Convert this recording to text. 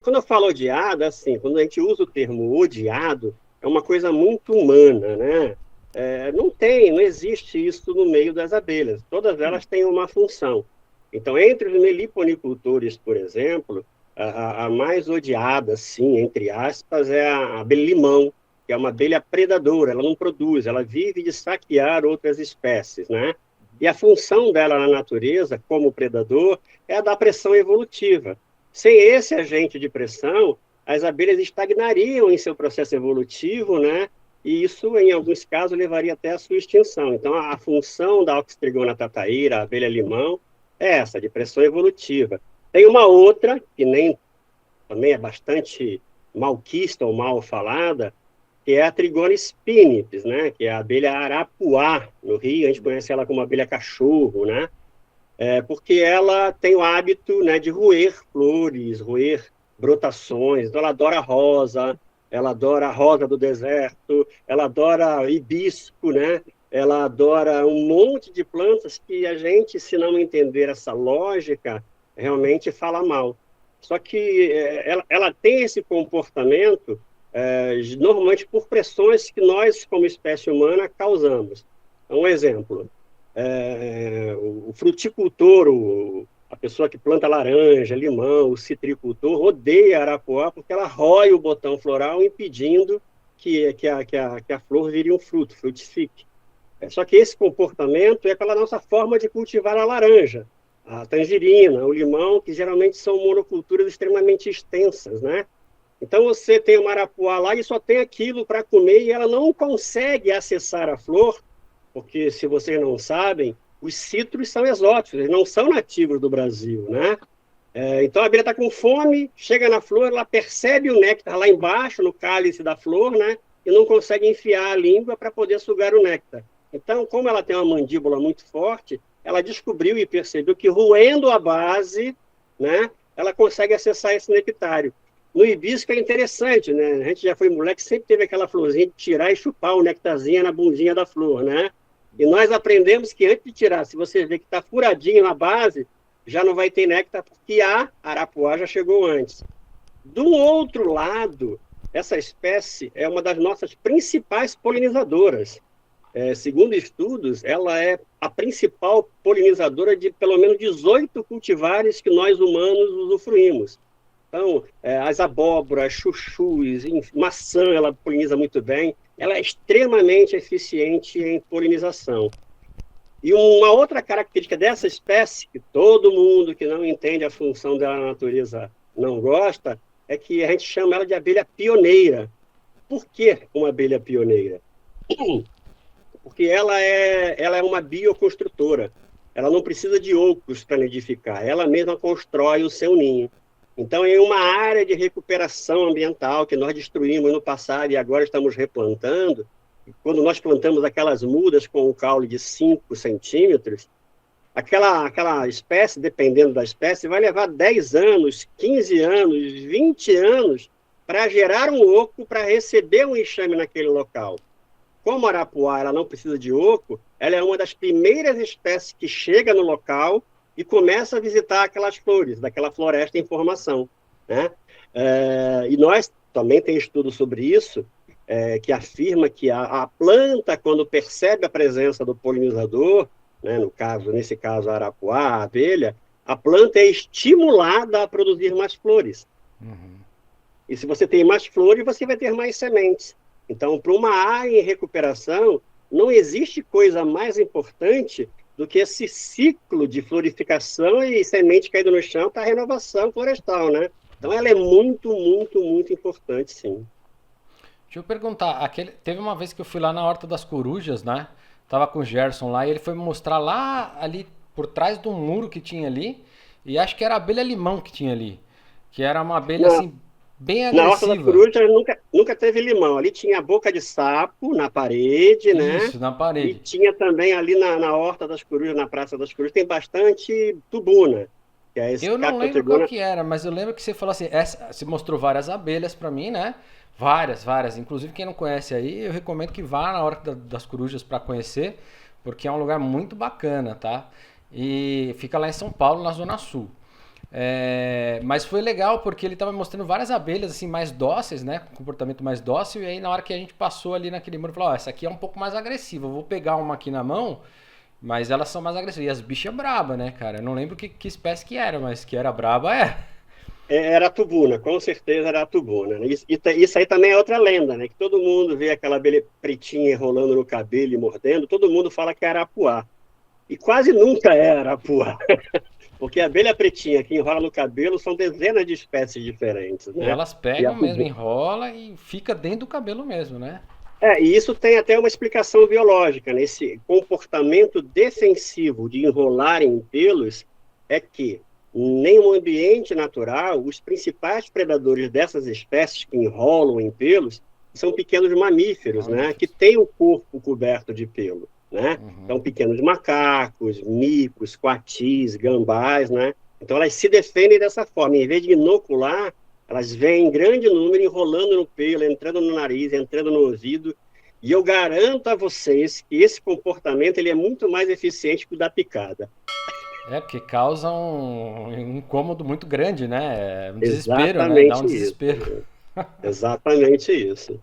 quando eu falo odiado, assim, quando a gente usa o termo odiado, é uma coisa muito humana, né? Não existe isso no meio das abelhas. Todas elas têm uma função. Então, entre os meliponicultores, por exemplo, a mais odiada, sim, entre aspas, é a abelha-limão, que é uma abelha predadora, ela não produz, ela vive de saquear outras espécies, né? E a função dela na natureza, como predador, é a da pressão evolutiva. Sem esse agente de pressão, as abelhas estagnariam em seu processo evolutivo, né? E isso, em alguns casos, levaria até à sua extinção. Então, a função da Oxtrigona tataíra, a abelha-limão, é essa, de pressão evolutiva. Tem uma outra, que nem também é bastante malquista ou mal falada, que é a Trigona spinipes, né? Que é a abelha arapuá. No Rio, a gente conhece ela como abelha cachorro, né? Porque ela tem o hábito, né, de roer flores, roer brotações. Então, ela adora rosa, ela adora a rosa do deserto, ela adora hibisco, né? Ela adora um monte de plantas que a gente, se não entender essa lógica, realmente fala mal. Só que ela tem esse comportamento normalmente por pressões que nós, como espécie humana, causamos. Um exemplo, o fruticultor, a pessoa que planta laranja, limão, o citricultor, odeia a arapuá porque ela rói o botão floral impedindo que a flor vire um fruto, frutifique. Só que esse comportamento é pela nossa forma de cultivar a laranja, a tangerina, o limão, que geralmente são monoculturas extremamente extensas, né? Então você tem uma arapuá lá e só tem aquilo para comer e ela não consegue acessar a flor, porque se vocês não sabem, os citros são exóticos, eles não são nativos do Brasil, né? Então a abelha está com fome, chega na flor, ela percebe o néctar lá embaixo, no cálice da flor, né? E não consegue enfiar a língua para poder sugar o néctar. Então, como ela tem uma mandíbula muito forte, ela descobriu e percebeu que roendo a base, né? Ela consegue acessar esse nectário. No hibisco é interessante, né? A gente já foi moleque, sempre teve aquela florzinha de tirar e chupar o nectarzinho na bundinha da flor, né? E nós aprendemos que antes de tirar, se você vê que está furadinho na base, já não vai ter néctar, porque a arapuá já chegou antes. Do outro lado, essa espécie é uma das nossas principais polinizadoras. Segundo estudos, ela é a principal polinizadora de pelo menos 18 cultivares que nós humanos usufruímos. Então, as abóboras, chuchus, maçã, ela poliniza muito bem. Ela é extremamente eficiente em polinização. E uma outra característica dessa espécie, que todo mundo que não entende a função dela na natureza não gosta, é que a gente chama ela de abelha pioneira. Por que uma abelha pioneira? Porque ela é uma bioconstrutora. Ela não precisa de outros para nidificar. Ela mesma constrói o seu ninho. Então, em uma área de recuperação ambiental que nós destruímos no passado e agora estamos replantando, quando nós plantamos aquelas mudas com um caule de 5 centímetros, aquela espécie, dependendo da espécie, vai levar 10 anos, 15 anos, 20 anos para gerar um oco para receber um enxame naquele local. Como a arapuá ela não precisa de oco, ela é uma das primeiras espécies que chega no local e começa a visitar aquelas flores, daquela floresta em formação, né? E nós também tem estudo sobre isso, que afirma que a planta, quando percebe a presença do polinizador, né, nesse caso a arapuá, a abelha, a planta é estimulada a produzir mais flores. Uhum. E se você tem mais flores, você vai ter mais sementes. Então, para uma área em recuperação, não existe coisa mais importante do que esse ciclo de florificação e semente caída no chão para a renovação florestal, né? Então, ela é muito, muito, muito importante, sim. Deixa eu perguntar, teve uma vez que eu fui lá na Horta das Corujas, né? Tava com o Gerson lá e ele foi me mostrar lá ali por trás do muro que tinha ali, e acho que era a abelha limão que tinha ali, que era uma abelha Na, assim bem na Horta das agressiva. Corujas nunca teve limão. Ali tinha a boca de sapo na parede, né? Isso, na E parede. tinha também ali na Horta das Corujas, na Praça das Corujas, tem bastante tubuna, que é esse Eu não lembro qual Cactotrigona. que era, mas eu lembro que você falou assim, você mostrou várias abelhas pra mim, né? Várias, várias. Inclusive quem não conhece aí, eu recomendo que vá na Horta das Corujas pra conhecer, porque é um lugar muito bacana, tá? E fica lá em São Paulo, na Zona Sul. Mas foi legal porque ele tava mostrando várias abelhas assim mais dóceis, né, com comportamento mais dócil, e aí na hora que a gente passou ali naquele muro, falou, ó, essa aqui é um pouco mais agressiva, eu vou pegar uma aqui na mão, mas elas são mais agressivas. E as bichas braba, né, cara? Eu não lembro que espécie que era, mas que era braba é. Era a tubuna, com certeza era a tubuna, né? Isso aí também é outra lenda, né? Que todo mundo vê aquela abelha pretinha enrolando no cabelo e mordendo, todo mundo fala que é arapuá. E quase nunca é arapuá, porque a abelha pretinha que enrola no cabelo são dezenas de espécies diferentes, E né? elas E a pegam mesmo, tubu... enrola e fica dentro do cabelo mesmo, né? e isso tem até uma explicação biológica, né? Esse comportamento defensivo de enrolar em pelos é que, em nenhum ambiente natural, os principais predadores dessas espécies que enrolam em pelos são pequenos mamíferos, né? Que Mamíferos. têm o corpo coberto de pelo, né? Então, pequenos macacos, micos, coatis, gambás, né? Então, elas se defendem dessa forma. Em vez de inocular, elas vêm em grande número enrolando no pelo, entrando no nariz, entrando no ouvido. E eu garanto a vocês que esse comportamento ele é muito mais eficiente que o da picada. Porque causa um incômodo muito grande, né? Um desespero, né? Dá um Exatamente desespero. isso. Exatamente isso.